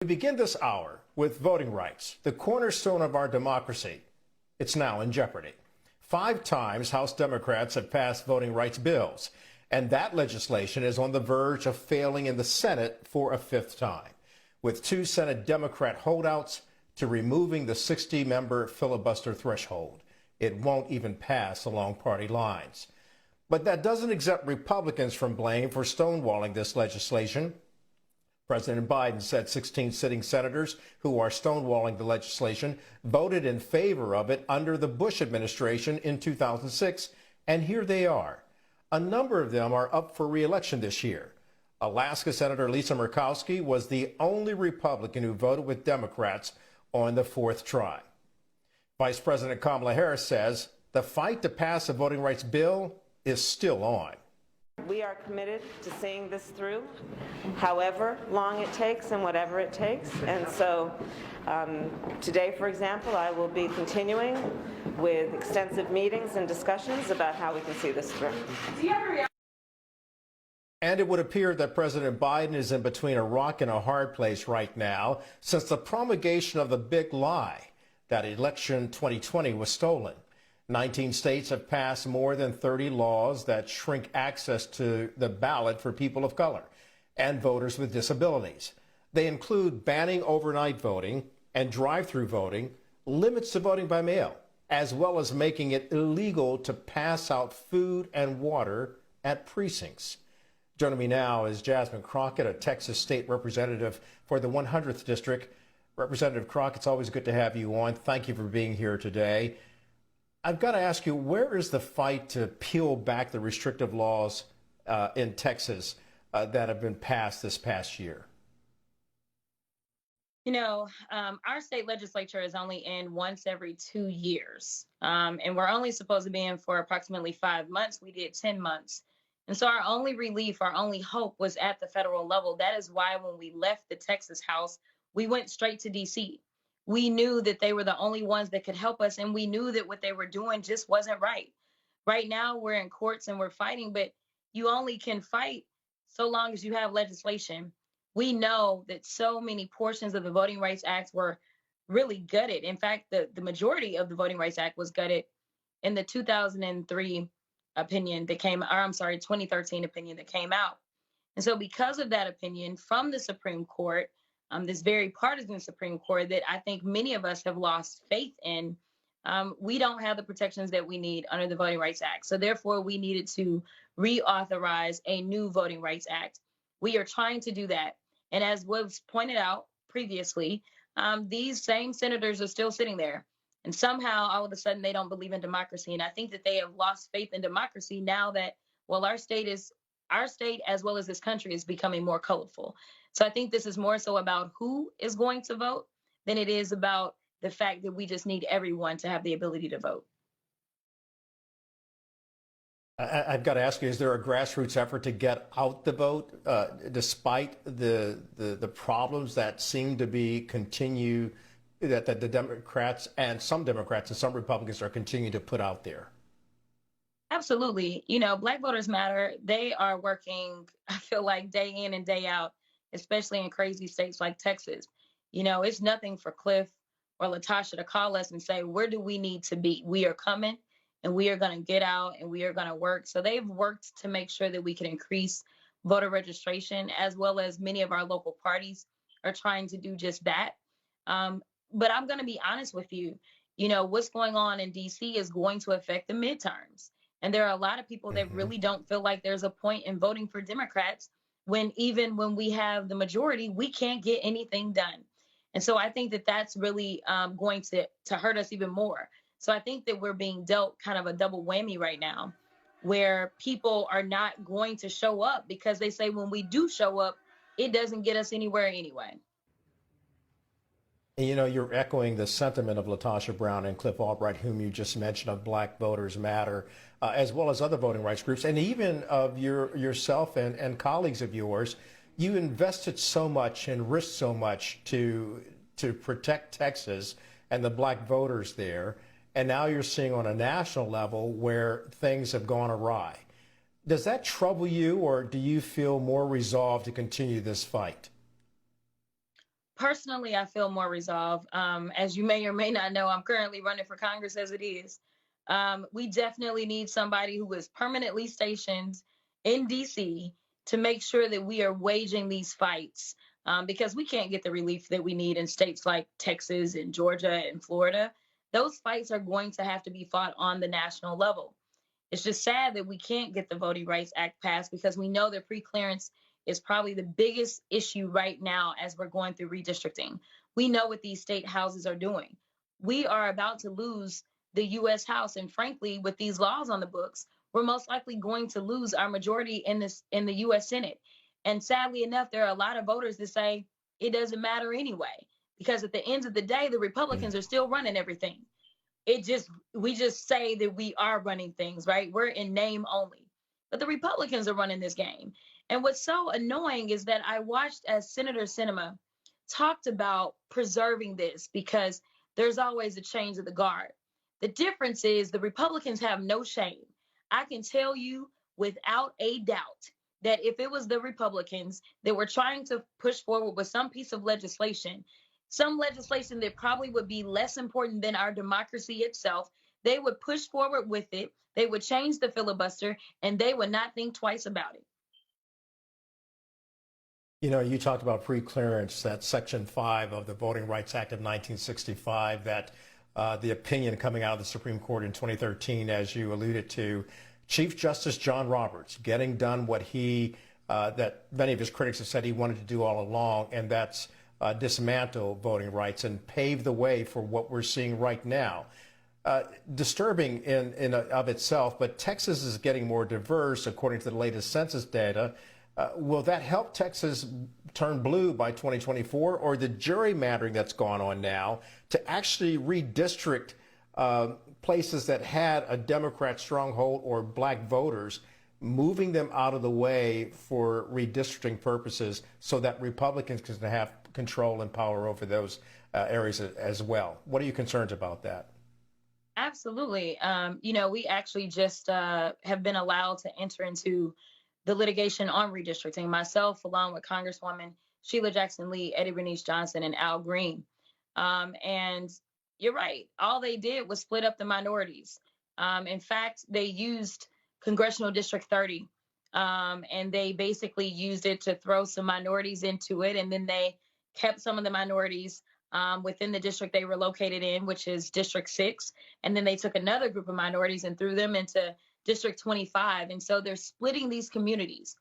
We begin this hour with voting rights, the cornerstone of our democracy. It's now in jeopardy. 5 times House Democrats have passed voting rights bills, and that legislation is on the verge of failing in the Senate for a 5th time, with 2 Senate Democrat holdouts to removing the 60-member filibuster threshold. It won't even pass along party lines. But that doesn't exempt Republicans from blame for stonewalling this legislation. President Biden said 16 sitting senators who are stonewalling the legislation voted in favor of it under the Bush administration in 2006, and here they are. A number of them are up for re-election this year. Alaska Senator Lisa Murkowski was the only Republican who voted with Democrats on the 4th try. Vice President Kamala Harris says the fight to pass a voting rights bill is still on. We are committed to seeing this through, however long it takes and whatever it takes. And so today, for example, I will be continuing with extensive meetings and discussions about how we can see this through. And it would appear that President Biden is in between a rock and a hard place right now, since the promulgation of the big lie that election 2020 was stolen. 19 states have passed more than 30 laws that shrink access to the ballot for people of color and voters with disabilities. They include banning overnight voting and drive-through voting, limits to voting by mail, as well as making it illegal to pass out food and water at precincts. Joining me now is Jasmine Crockett, a Texas State Representative for the 100th District. Representative Crockett, it's always good to have you on. Thank you for being here today. I've got to ask you, where is the fight to peel back the restrictive laws in Texas that have been passed this past year? You know, our state legislature is only in once every 2 years, and we're only supposed to be in for approximately 5 months. We did 10 months. And so our only relief, our only hope was at the federal level. That is why when we left the Texas House, we went straight to D.C. We knew that they were the only ones that could help us, and we knew that what they were doing just wasn't right. Right now, we're in courts and we're fighting, but you only can fight so long as you have legislation. We know that so many portions of the Voting Rights Act were really gutted. In fact, the majority of the Voting Rights Act was gutted in the 2003 opinion that came, or I'm sorry, 2013 opinion that came out. And so because of that opinion from the Supreme Court, this very partisan Supreme Court that I think many of us have lost faith in, we don't have the protections that we need under the Voting Rights Act. So therefore, we needed to reauthorize a new Voting Rights Act. We are trying to do that. And as was pointed out previously, these same senators are still sitting there. And somehow, all of a sudden, they don't believe in democracy. And I think that they have lost faith in democracy now that, well, our state as well as this country is becoming more colorful. So I think this is more so about who is going to vote than it is about the fact that we just need everyone to have the ability to vote. I've got to ask you, is there a grassroots effort to get out the vote, despite the problems that seem to be continue, that the Democrats and some Republicans are continuing to put out there? Absolutely. You know, Black Voters Matter, they are working, I feel like, day in and day out, especially in crazy states like Texas. You know, it's nothing for Cliff or Latasha to call us and say, where do we need to be? We are coming and we are going to get out and we are going to work. So they've worked to make sure that we can increase voter registration, as well as many of our local parties are trying to do just that. But I'm going to be honest with you, you know, what's going on in D.C. is going to affect the midterms. And there are a lot of people that really don't feel like there's a point in voting for Democrats when even when we have the majority, we can't get anything done. And so I think that that's really going to hurt us even more. So I think that we're being dealt kind of a double whammy right now, where people are not going to show up because they say when we do show up, it doesn't get us anywhere anyway. You know, you're echoing the sentiment of Latasha Brown and Cliff Albright, whom you just mentioned, of Black Voters Matter, as well as other voting rights groups, and even of yourself and colleagues of yours. You invested so much and risked so much to protect Texas and the Black voters there, and now you're seeing on a national level where things have gone awry. Does that trouble you, or do you feel more resolved to continue this fight? Personally, I feel more resolved. As you may or may not know, I'm currently running for Congress as it is. We definitely need somebody who is permanently stationed in DC to make sure that we are waging these fights, because we can't get the relief that we need in states like Texas and Georgia and Florida. Those fights are going to have to be fought on the national level. It's just sad that we can't get the Voting Rights Act passed because we know that pre-clearance is probably the biggest issue right now as we're going through redistricting. We know what these state houses are doing. We are about to lose the U.S. House, and frankly, with these laws on the books, we're most likely going to lose our majority in the U.S. Senate. And sadly enough, there are a lot of voters that say it doesn't matter anyway, because at the end of the day, the Republicans are still running everything. We just say that we are running things, right? We're in name only, but the Republicans are running this game. And what's so annoying is that I watched as Senator Sinema talked about preserving this because there's always a change of the guard. The difference is the Republicans have no shame. I can tell you without a doubt that if it was the Republicans that were trying to push forward with some piece of legislation, some legislation that probably would be less important than our democracy itself, they would push forward with it, they would change the filibuster, and they would not think twice about it. You know, you talked about pre-clearance, that Section 5 of the Voting Rights Act of 1965, that the opinion coming out of the Supreme Court in 2013, as you alluded to, Chief Justice John Roberts getting done what that many of his critics have said he wanted to do all along, and that's dismantle voting rights and pave the way for what we're seeing right now. Disturbing in of itself, but Texas is getting more diverse according to the latest census data. Will that help Texas turn blue by 2024, or the gerrymandering that's gone on now to actually redistrict places that had a Democrat stronghold or black voters, moving them out of the way for redistricting purposes so that Republicans can have control and power over those areas as well? What are you concerned about that? Absolutely. We actually just have been allowed to enter into the litigation on redistricting, myself, along with Congresswoman Sheila Jackson Lee, Eddie Bernice Johnson, and Al Green. And you're right. All they did was split up the minorities. In fact, they used Congressional District 30, and they basically used it to throw some minorities into it. And then they kept some of the minorities within the district they were located in, which is District 6. And then they took another group of minorities and threw them into District 25. And so they're splitting these communities.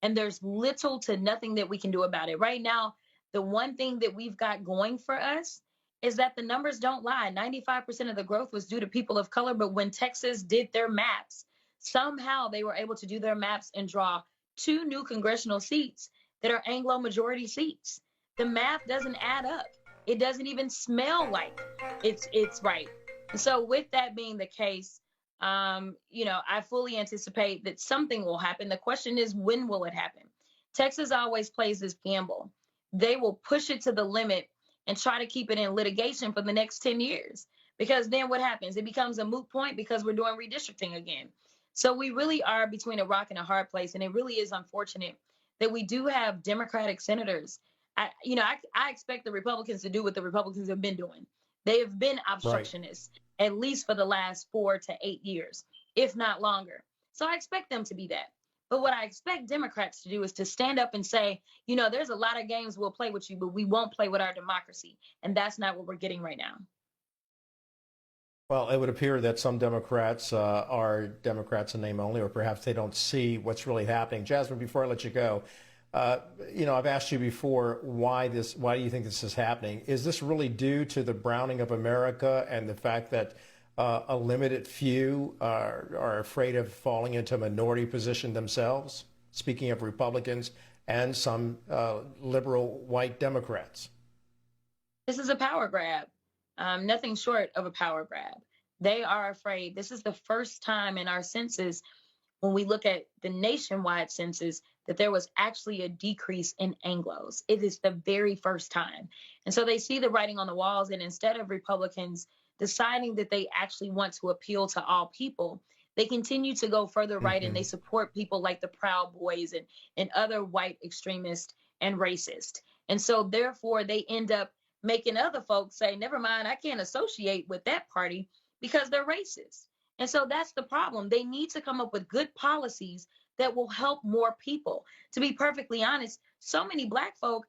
And there's little to nothing that we can do about it. Right now, the one thing that we've got going for us is that the numbers don't lie. 95% of the growth was due to people of color. But when Texas did their maps, somehow they were able to do their maps and draw 2 new congressional seats that are Anglo majority seats. The math doesn't add up. It doesn't even smell like it's right. And so with that being the case, I fully anticipate that something will happen. The question is, when will it happen? Texas always plays this gamble. They will push it to the limit and try to keep it in litigation for the next 10 years. Because then what happens? It becomes a moot point because we're doing redistricting again. So we really are between a rock and a hard place. And it really is unfortunate that we do have Democratic senators. I expect the Republicans to do what the Republicans have been doing. They have been obstructionists, at least for the last 4 to 8 years, if not longer. So I expect them to be that. But what I expect Democrats to do is to stand up and say, there's a lot of games we'll play with you, but we won't play with our democracy. And that's not what we're getting right now. Well, it would appear that some Democrats are Democrats in name only, or perhaps they don't see what's really happening. Jasmine, before I let you go, I've asked you before why do you think this is happening? Is this really due to the browning of America and the fact that a limited few are afraid of falling into a minority position themselves? Speaking of Republicans and some liberal white Democrats. This is a power grab. Nothing short of a power grab. They are afraid. This is the first time in our census, when we look at the nationwide census, that there was actually a decrease in Anglos. It is the very first time. And so they see the writing on the walls, and instead of Republicans deciding that they actually want to appeal to all people, they continue to go further right, and they support people like the Proud Boys and other white extremists and racists. And so therefore they end up making other folks say, never mind, I can't associate with that party because they're racist. And so that's the problem. They need to come up with good policies that will help more people. To be perfectly honest, so many Black folk,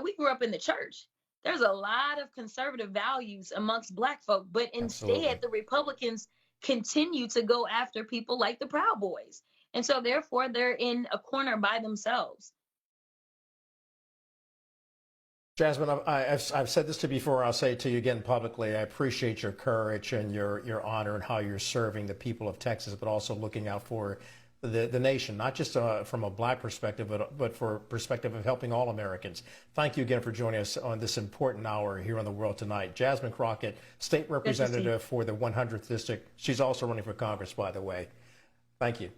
we grew up in the church. There's a lot of conservative values amongst Black folk, but instead Absolutely. the Republicans continue to go after people like the Proud Boys. And so therefore they're in a corner by themselves. Jasmine, I've said this to you before. I'll say it to you again publicly. I appreciate your courage and your honor and how you're serving the people of Texas, but also looking out for the nation, not just from a Black perspective, but for perspective of helping all Americans. Thank you again for joining us on this important hour here on The World Tonight. Jasmine Crockett, State Representative for the 100th District. She's also running for Congress, by the way. Thank you.